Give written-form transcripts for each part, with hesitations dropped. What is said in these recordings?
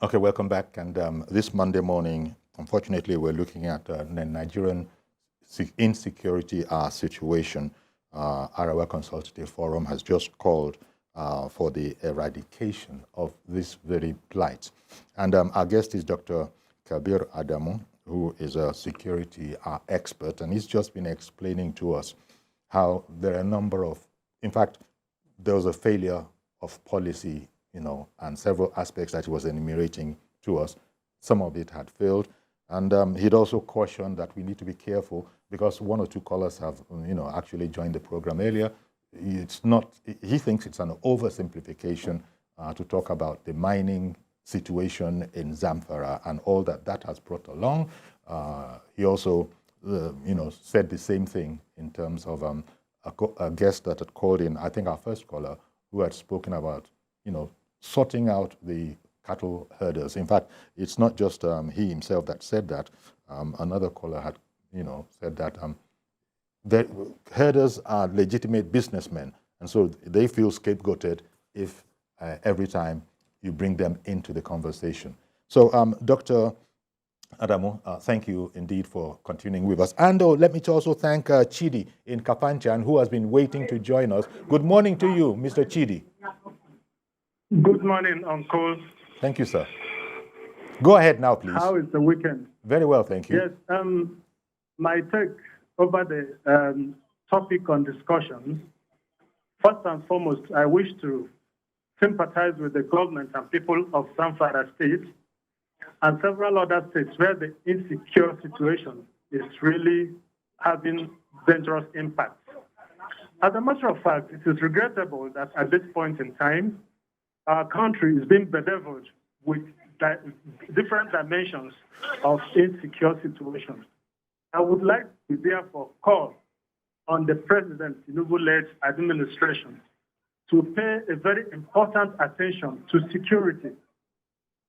Okay, welcome back. And this Monday morning, unfortunately, we're looking at the Nigerian insecurity situation. Arewa Consultative Forum has just called for the eradication of this very blight. And our guest is Dr. Kabir Adamu, who is a security expert, and he's just been explaining to us how there are a number of, in fact, there was a failure of policy, and several aspects that he was enumerating to us. Some of it had failed. And he'd also cautioned that we need to be careful because one or two callers have, actually joined the program earlier. It's not, he thinks it's an oversimplification to talk about the mining situation in Zamfara and all that that has brought along. He also, said the same thing in terms of a guest that had called in, I think our first caller, who had spoken about, sorting out the cattle herders. In fact, it's not just he himself that said that. Another caller had, said that the herders are legitimate businessmen, and so they feel scapegoated if every time you bring them into the conversation. So, Dr. Adamu, thank you indeed for continuing with us. And let me also thank Chidi in Kafanchan, who has been waiting to join us. Good morning to you, Mr. Chidi. Good morning, Uncle. Thank you, sir. Go ahead now, please. How is the weekend? Very well, thank you. Yes, my take over the topic on discussion. First and foremost, I wish to sympathize with the government and people of Zamfara State and several other states where the insecure situation is really having dangerous impact. As a matter of fact, it is regrettable that at this point in time, our country is being bedeviled with different dimensions of insecure situations. I would like to therefore call on the President Tinubu-led administration to pay a very important attention to security.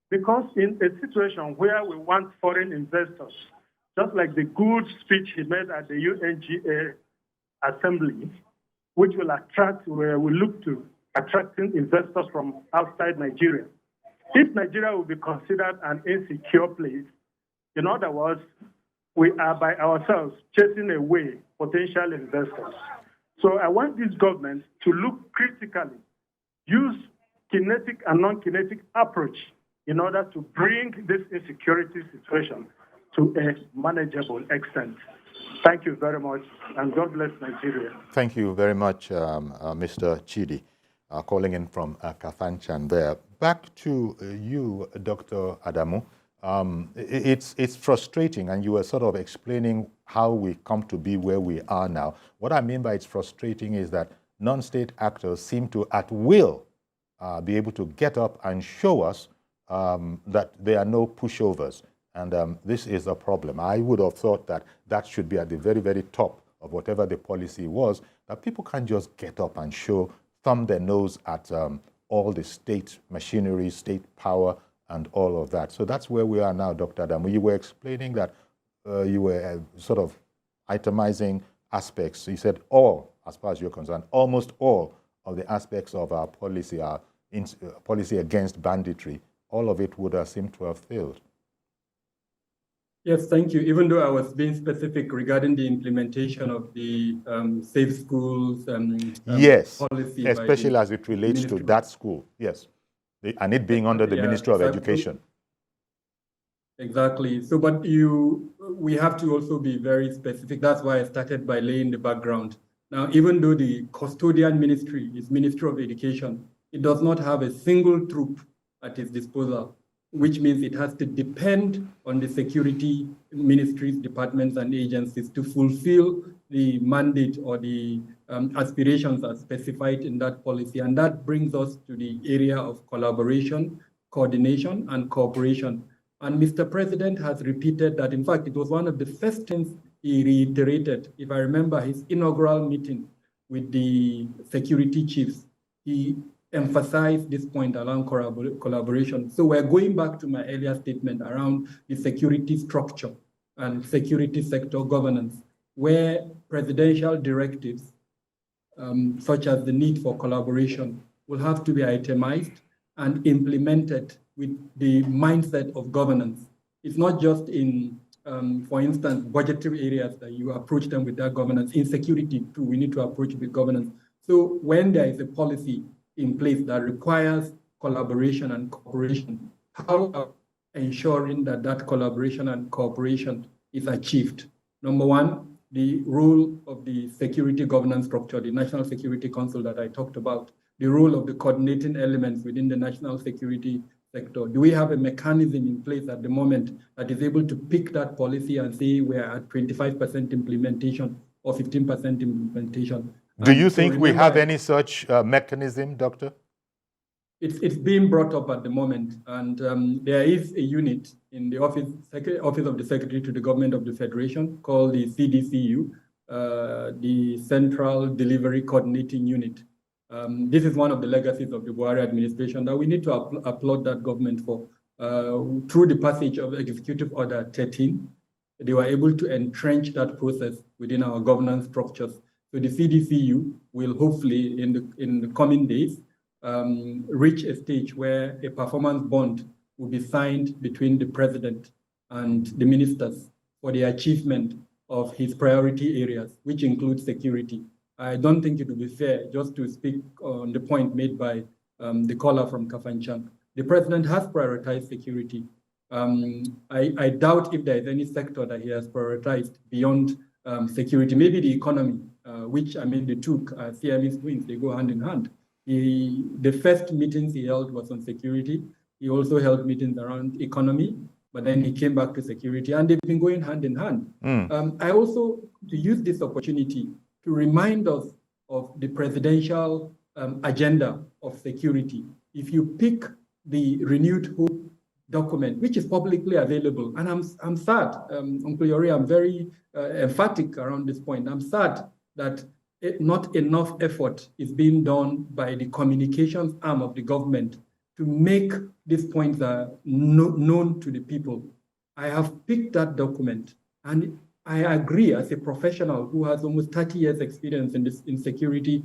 Because in a situation where we want foreign investors, just like the good speech he made at the UNGA Assembly, which will attract, where we look to attracting investors from outside Nigeria. If Nigeria will be considered an insecure place, in other words, we are by ourselves chasing away potential investors. So I want this government to look critically, use kinetic and non-kinetic approach in order to bring this insecurity situation to a manageable extent. Thank you very much, and God bless Nigeria. Thank you very much, Mr. Chidi, calling in from Kafanchan there. Back to you, Dr. Adamu. It's frustrating, and you were sort of explaining how we come to be where we are now. What I mean by it's frustrating is that non-state actors seem to, at will, be able to get up and show us that there are no pushovers. And this is a problem. I would have thought that that should be at the very, very top of whatever the policy was, that people can't just get up and thumb their nose at all the state machinery, state power, and all of that. So that's where we are now, Dr. Adamu. You were explaining that you were sort of itemizing aspects. You said all, as far as you're concerned, almost all of the aspects of our policy, policy against banditry, all of it would seem to have failed. Yes, thank you. Even though I was being specific regarding the implementation of the safe schools yes, policy, especially as it relates to that school, yes, and it being under the Ministry of Education. Exactly. So, but we have to also be very specific. That's why I started by laying the background. Now, even though the custodian ministry is Ministry of Education, it does not have a single troop at its disposal, which means it has to depend on the security ministries, departments, and agencies to fulfill the mandate or the aspirations as specified in that policy. And that brings us to the area of collaboration, coordination, and cooperation. And Mr. President has repeated that. In fact, it was one of the first things he reiterated. If I remember his inaugural meeting with the security chiefs, he emphasize this point around collaboration. So we're going back to my earlier statement around the security structure and security sector governance, where presidential directives, such as the need for collaboration, will have to be itemized and implemented with the mindset of governance. It's not just in, for instance, budgetary areas that you approach them with that governance. In security, too, we need to approach with governance. So when there is a policy in place that requires collaboration and cooperation, how are we ensuring that that collaboration and cooperation is achieved? Number one, the role of the security governance structure, the National Security Council that I talked about, the role of the coordinating elements within the national security sector. Do we have a mechanism in place at the moment that is able to pick that policy and say we're at 25% implementation or 15% implementation? Do you think we have any such mechanism, Doctor? It's being brought up at the moment, and there is a unit in the office of the Secretary to the Government of the Federation called the CDCU, the Central Delivery Coordinating Unit. This is one of the legacies of the Buhari administration that we need to applaud that government for. Through the passage of Executive Order 13, they were able to entrench that process within our governance structures. So the CDCU will hopefully, in the coming days, reach a stage where a performance bond will be signed between the president and the ministers for the achievement of his priority areas, which include security. I don't think it would be fair just to speak on the point made by the caller from Kafanchan. The president has prioritized security. I doubt if there is any sector that he has prioritized beyond security, maybe the economy, which, I mean, the two Siamese twins, they go hand in hand. The first meetings he held was on security. He also held meetings around economy, but then he came back to security, and they've been going hand in hand. I also to use this opportunity to remind us of the presidential agenda of security. If you pick the Renewed Hope document, which is publicly available, and I'm sad, Uncle Yori, I'm very emphatic around this point. I'm sad that not enough effort is being done by the communications arm of the government to make these points known to the people. I have picked that document, and I agree as a professional who has almost 30 years experience in security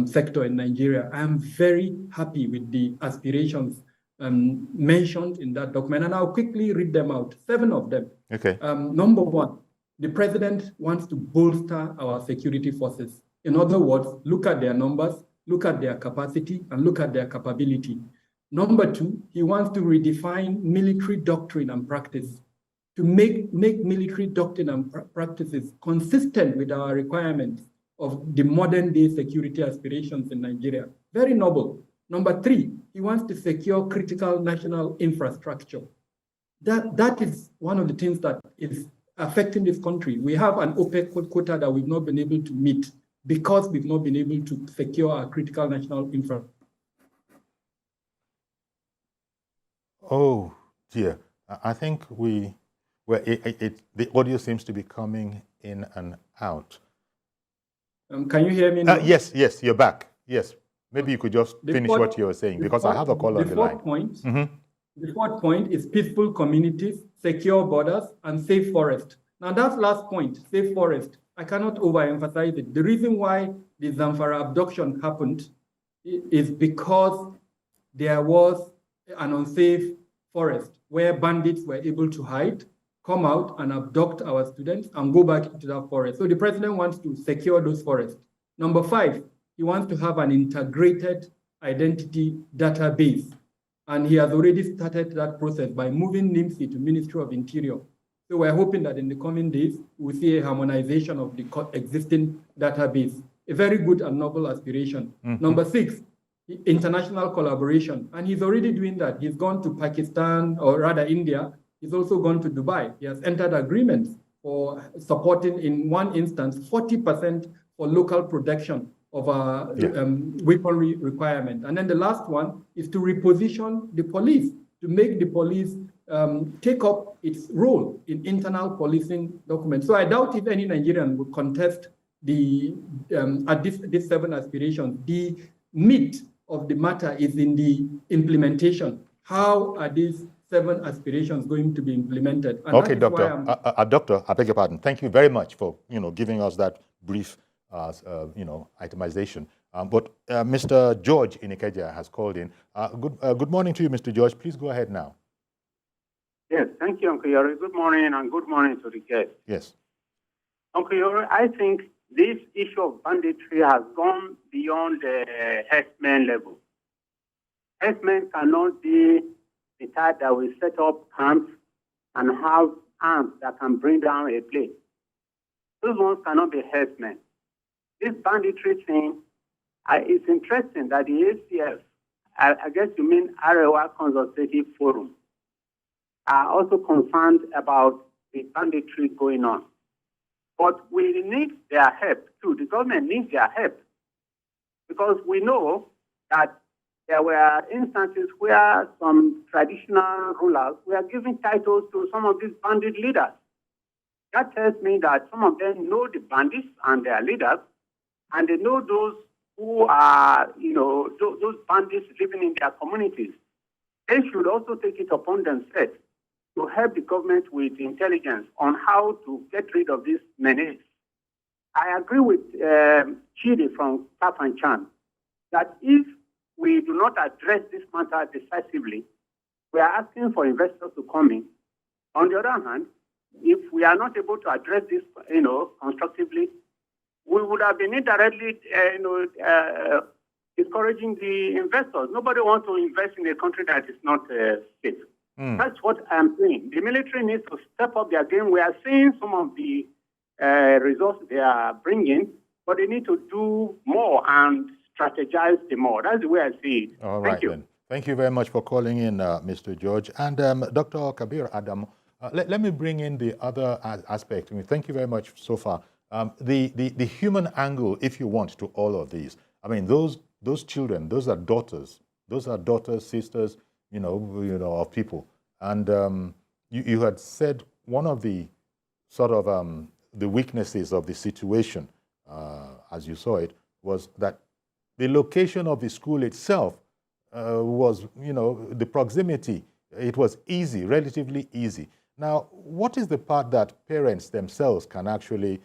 sector in Nigeria. I am very happy with the aspirations mentioned in that document, and I'll quickly read them out, 7 of them. Okay. Number 1, the president wants to bolster our security forces. In other words, look at their numbers, look at their capacity, and look at their capability. Number 2, he wants to redefine military doctrine and practice to make military doctrine and practices consistent with our requirements of the modern day security aspirations in Nigeria. Very noble. Number 3, he wants to secure critical national infrastructure. That is one of the things that is affecting this country. We have an OPEC quota that we've not been able to meet because we've not been able to secure our critical national infrastructure. Oh dear, I think the audio seems to be coming in and out. Can you hear me now? Yes, you're back. Yes, maybe you could just finish what you were saying, because I have a call on the line. The fourth point is peaceful communities, secure borders, and safe forest. Now that last point, safe forest, I cannot overemphasize it. The reason why the Zamfara abduction happened is because there was an unsafe forest where bandits were able to hide, come out and abduct our students and go back into that forest. So the president wants to secure those forests. Number 5, he wants to have an integrated identity database. And he has already started that process by moving NIMSI to Ministry of Interior. So we're hoping that in the coming days, we'll see a harmonization of the existing database. A very good and noble aspiration. Number 6, international collaboration. And he's already doing that. He's gone to Pakistan, or rather India. He's also gone to Dubai. He has entered agreements for supporting, in one instance, 40% for local production of our weaponry requirement. And then the last one is to reposition the police, to make the police take up its role in internal policing documents. So I doubt if any Nigerian would contest these 7 aspirations. The meat of the matter is in the implementation. How are these 7 aspirations going to be implemented? And okay, Doctor. Doctor, I beg your pardon. Thank you very much for giving us that brief itemization. But Mr. George in Ikeja has called in. Good morning to you, Mr. George. Please go ahead now. Yes, thank you, Uncle Yori. Good morning and good morning to the guest. Yes. Uncle Yori, I think this issue of banditry has gone beyond the herdsmen level. Herdsmen cannot be the type that will set up camps and have arms that can bring down a place. Those ones cannot be herdsmen. This banditry thing, it's interesting that the ACF, I guess you mean Arewa Consultative Forum, are also concerned about the banditry going on. But we need their help too. The government needs their help because we know that there were instances where some traditional rulers were giving titles to some of these bandit leaders. That tells me that some of them know the bandits and their leaders, and they know those who are, those bandits living in their communities. They should also take it upon themselves to help the government with intelligence on how to get rid of these menace. I agree with Chidi from Kaf and Chan that if we do not address this matter decisively, we are asking for investors to come in. On the other hand, if we are not able to address this, constructively, we would have been indirectly, discouraging the investors. Nobody wants to invest in a country that is not safe. That's what I'm saying. The military needs to step up their game. We are seeing some of the results they are bringing, but they need to do more and strategize the more. That's the way I see it. All right, Thank you. then. Thank you very much for calling in, Mr. George. And Dr. Kabir Adam, let me bring in the other aspect. I mean, thank you very much so far. The human angle, if you want, to all of these. I mean, those children, those are daughters, sisters, of people. And you had said one of the sort of the weaknesses of the situation, as you saw it, was that the location of the school itself was, the proximity. It was easy, relatively easy. Now, what is the part that parents themselves can actually,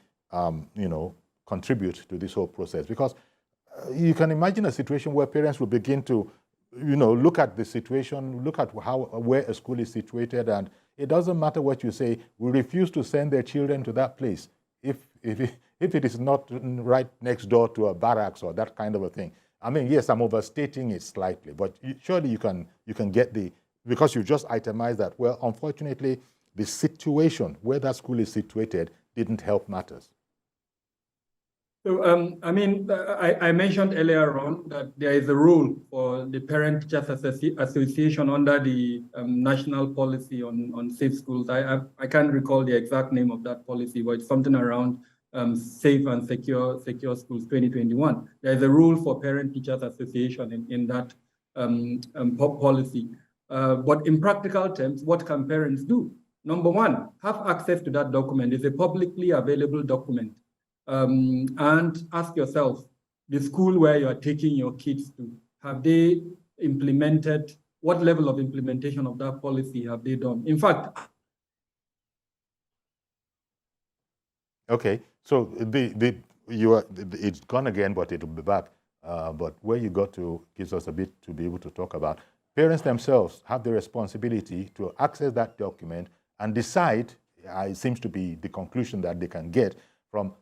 contribute to this whole process? Because you can imagine a situation where parents will begin to, look at the situation, look at where a school is situated, and it doesn't matter what you say, we refuse to send their children to that place if it is not right next door to a barracks or that kind of a thing. I mean, yes, I'm overstating it slightly, but surely you can get because you just itemized that, well, unfortunately, the situation where that school is situated didn't help matters. So, I mentioned earlier on that there is a rule for the Parent Teachers Association under the national policy on safe schools. I can't recall the exact name of that policy, but it's something around Safe and Secure Schools 2021. There is a rule for Parent Teachers Association in that policy. But in practical terms, what can parents do? Number one, have access to that document. It's a publicly available document. And ask yourself, the school where you are taking your kids to, have they implemented, what level of implementation of that policy have they done? In fact, okay, so it's gone again, but it'll be back. But where you got to gives us a bit to be able to talk about. Parents themselves have the responsibility to access that document and decide, it seems to be the conclusion that they can get from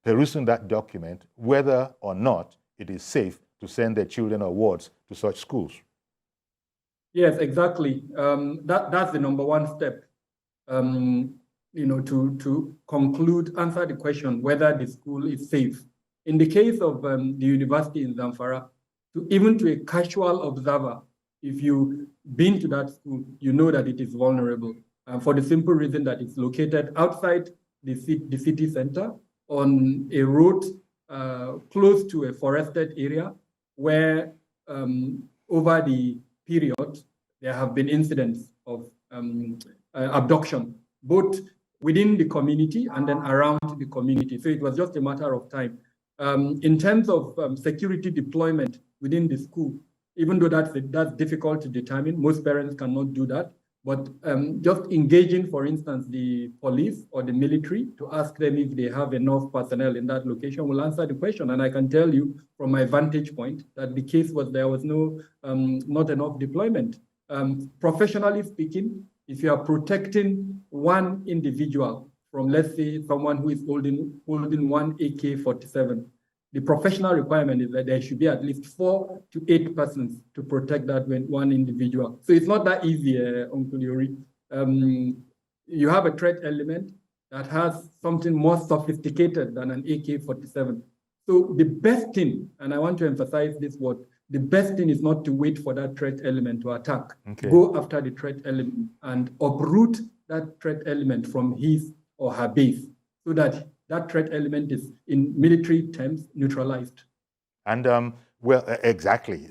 perusing that document, whether or not it is safe to send their children or wards to such schools. Yes, exactly. That's the number one step. To conclude, answer the question whether the school is safe. In the case of the university in Zamfara, even to a casual observer, if you've been to that school, you know that it is vulnerable for the simple reason that it's located outside the city center on a road close to a forested area where over the period, there have been incidents of abduction, both within the community and then around the community. So it was just a matter of time. In terms of security deployment within the school, even though that's difficult to determine, most parents cannot do that. But just engaging, for instance, the police or the military to ask them if they have enough personnel in that location will answer the question. And I can tell you from my vantage point that the case was there was not enough deployment. Professionally speaking, if you are protecting one individual from, let's say, someone who is holding one AK-47, the professional requirement is that there should be at least 4 to 8 persons to protect that one individual. So it's not that easy, Uncle Yuri. You have a threat element that has something more sophisticated than an AK-47. So the best thing, and I want to emphasize this word, the best thing is not to wait for that threat element to attack. Okay. Go after the threat element and uproot that threat element from his or her base so that that threat element is, in military terms, neutralized. And well, exactly.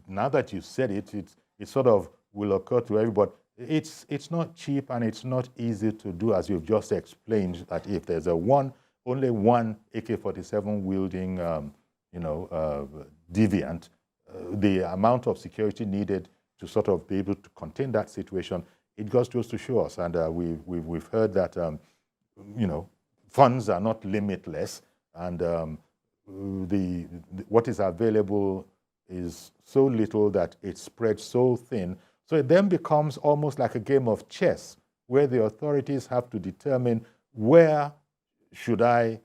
Now that you said it, it sort of will occur to everybody. It's not cheap and it's not easy to do, as you've just explained, that if there's only one AK-47 wielding, deviant, the amount of security needed to sort of be able to contain that situation, it goes to show us. And we've heard that, funds are not limitless, and what is available is so little that it spreads so thin. So it then becomes almost like a game of chess, where the authorities have to determine where should I,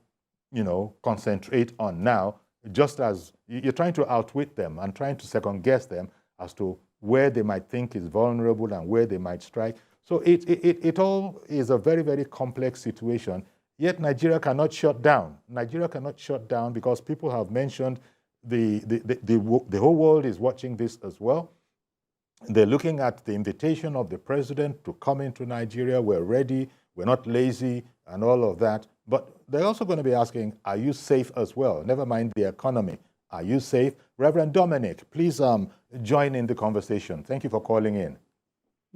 concentrate on now, just as you're trying to outwit them and trying to second guess them as to where they might think is vulnerable and where they might strike. So it all is a very, very complex situation. Yet Nigeria cannot shut down. Nigeria cannot shut down because people have mentioned the whole world is watching this as well. They're looking at the invitation of the president to come into Nigeria. We're ready. We're not lazy and all of that. But they're also going to be asking, are you safe as well? Never mind the economy. Are you safe? Reverend Dominic, please join in the conversation. Thank you for calling in.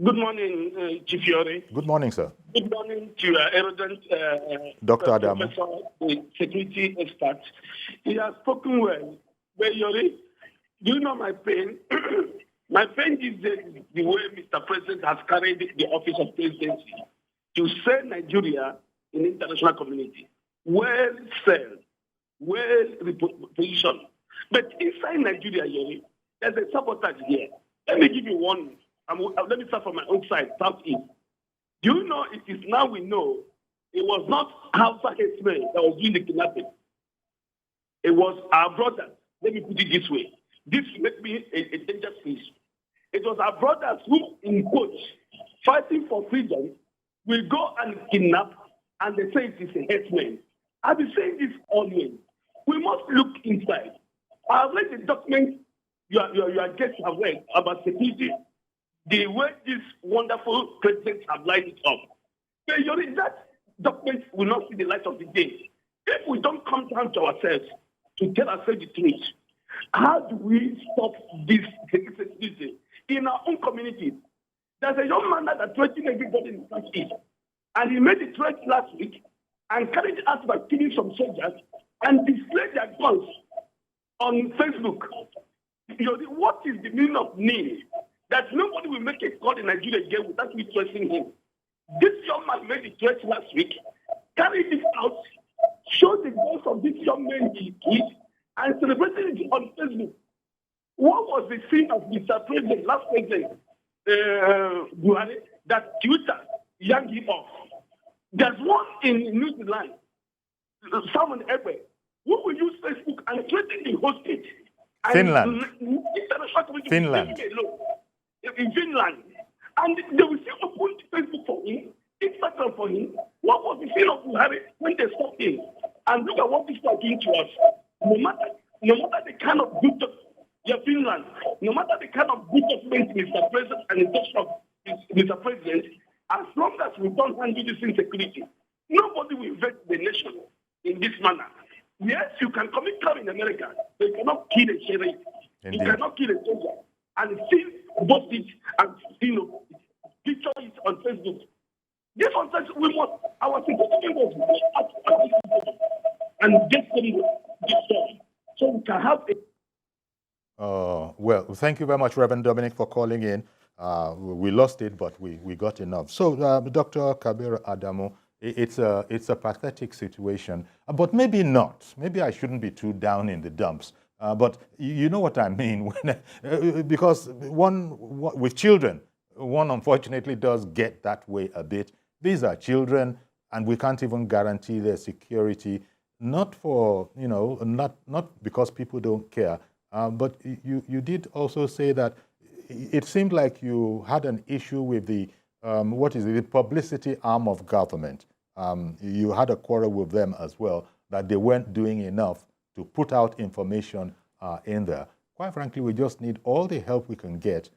Good morning, Chief Yori. Good morning, sir. Good morning to your erudite Dr. Adam, Professor, the security expert. He has spoken well. But Yori, do you know my pain? My pain is the way Mr. President has carried the office of presidency to sell Nigeria in the international community. Well said, well positioned. But inside Nigeria, Yori, there's a sabotage here. Let me give you one. Let me start from my own side, Southeast. Do you know, it is now we know, it was not Hausa herdsmen that was doing the kidnapping. It was our brothers. Let me put it this way. This makes me a dangerous piece. It was our brothers who, in quotes, fighting for freedom, will go and kidnap, and they say it is a herdsman. I've been saying this always. We must look inside. I've read the document your guests have read about security, the way these wonderful presidents have lined it up. But that document will not see the light of the day. If we don't come down to ourselves to tell ourselves the truth, how do we stop this security in our own communities? There's a young man that threatened everybody in the Southeast, and he made the threat last week and carried out by killing some soldiers and displayed their guns on Facebook. What is the meaning of need? That nobody will make a call in Nigeria again without me trusting him. This young man made the threat last week, carried it out, showed the voice of this young man he killed, and celebrated it on Facebook. What was the sin of Mr. President, last President, Buhari, that Twitter yanked him off? There's one in New Zealand, Simon Ebbe, who will use Facebook and threaten the whole state. Finland. Finland. In Finland. And they will still open Facebook for him, Instagram for him. What was the sin of Buhari when they stopped him? And look at what people are doing to us. No matter the kind of good Finland, no matter the kind of good government Mr. President and Mr. President, as long as we don't handle this insecurity, nobody will invade the nation in this manner. Yes, you can commit crime in America, but you cannot kill a sheriff. You cannot kill a soldier and still post it and picture it on Facebook. This one says we must, our security was and get them this stuff so we can have it. Well, thank you very much, Reverend Dominic, for calling in. We lost it, but we got enough. So, Dr. Kabir Adamu, it's a pathetic situation, but maybe not. Maybe I shouldn't be too down in the dumps. But you know what I mean, because with children, one unfortunately does get that way a bit. These are children, and we can't even guarantee their security. Not for, not because people don't care, but you did also say that it seemed like you had an issue with the, the publicity arm of government. You had a quarrel with them as well, that they weren't doing enough to put out information in there. Quite frankly, we just need all the help we can get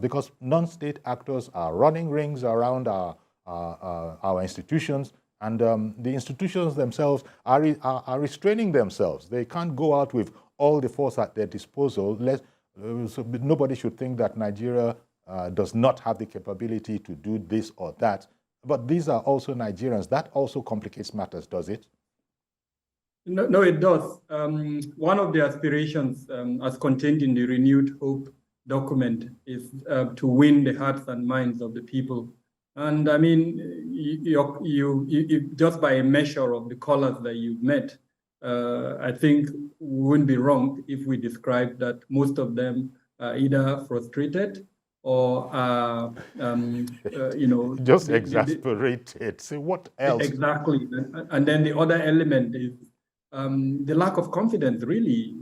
because non-state actors are running rings around our institutions, and the institutions themselves are restraining themselves. They can't go out with all the force at their disposal. So nobody should think that Nigeria does not have the capability to do this or that. But these are also Nigerians. That also complicates matters, does it? No, it does. One of the aspirations as contained in the Renewed Hope document is to win the hearts and minds of the people. And I mean, you just by a measure of the colors that you've met, I think we wouldn't be wrong if we describe that most of them are either frustrated or just exasperated. So what else? Exactly. And then the other element is the lack of confidence really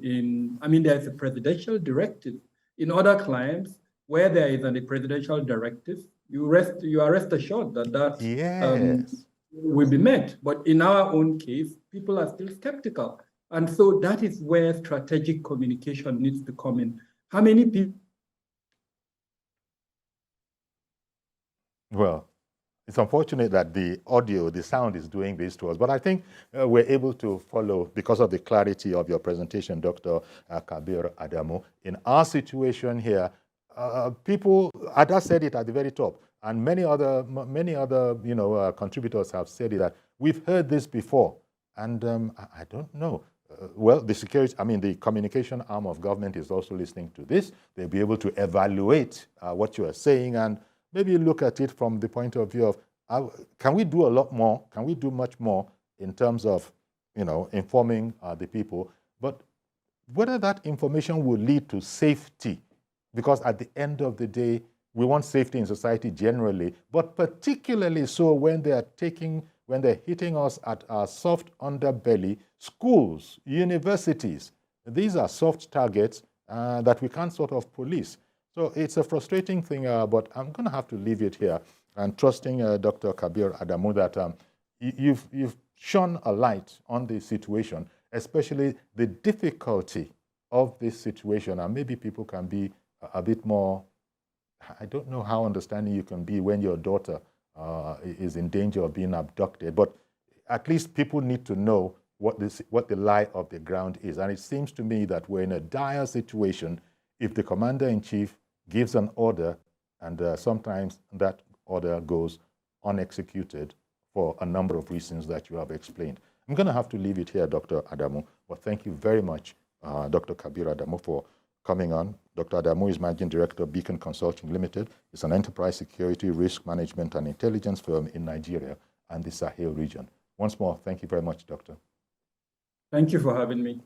there's a presidential directive. In other climes where there is a presidential directive, you are rest assured that yes. Will be met. But in our own case, people are still skeptical. And so that is where strategic communication needs to come in. How many people? Well, it's unfortunate that the sound is doing this to us, but I think we're able to follow because of the clarity of your presentation, Dr. Kabir Adamu. In our situation here, people, Ada said it at the very top, and many other contributors have said it, that we've heard this before, and I don't know. Well, the communication arm of government is also listening to this. They'll be able to evaluate what you are saying and maybe look at it from the point of view of, can we do a lot more? Can we do much more in terms of, informing the people? But whether that information will lead to safety, because at the end of the day, we want safety in society generally, but particularly so when they're hitting us at our soft underbelly, schools, universities. These are soft targets that we can't sort of police. So it's a frustrating thing, but I'm going to have to leave it here. And trusting Dr. Kabir Adamu that you've shone a light on the situation, especially the difficulty of this situation. And maybe people can be a bit more, I don't know how understanding you can be when your daughter is in danger of being abducted, but at least people need to know what the lie of the ground is. And it seems to me that we're in a dire situation if the commander-in-chief gives an order and sometimes that order goes unexecuted for a number of reasons that you have explained. I'm going to have to leave it here, Dr. Adamu, but thank you very much, Dr. Kabir Adamu, for coming on. Dr. Adamu is Managing Director of Beacon Consulting Limited. It's an enterprise security, risk management, and intelligence firm in Nigeria and the Sahel region. Once more, thank you very much, Doctor. Thank you for having me.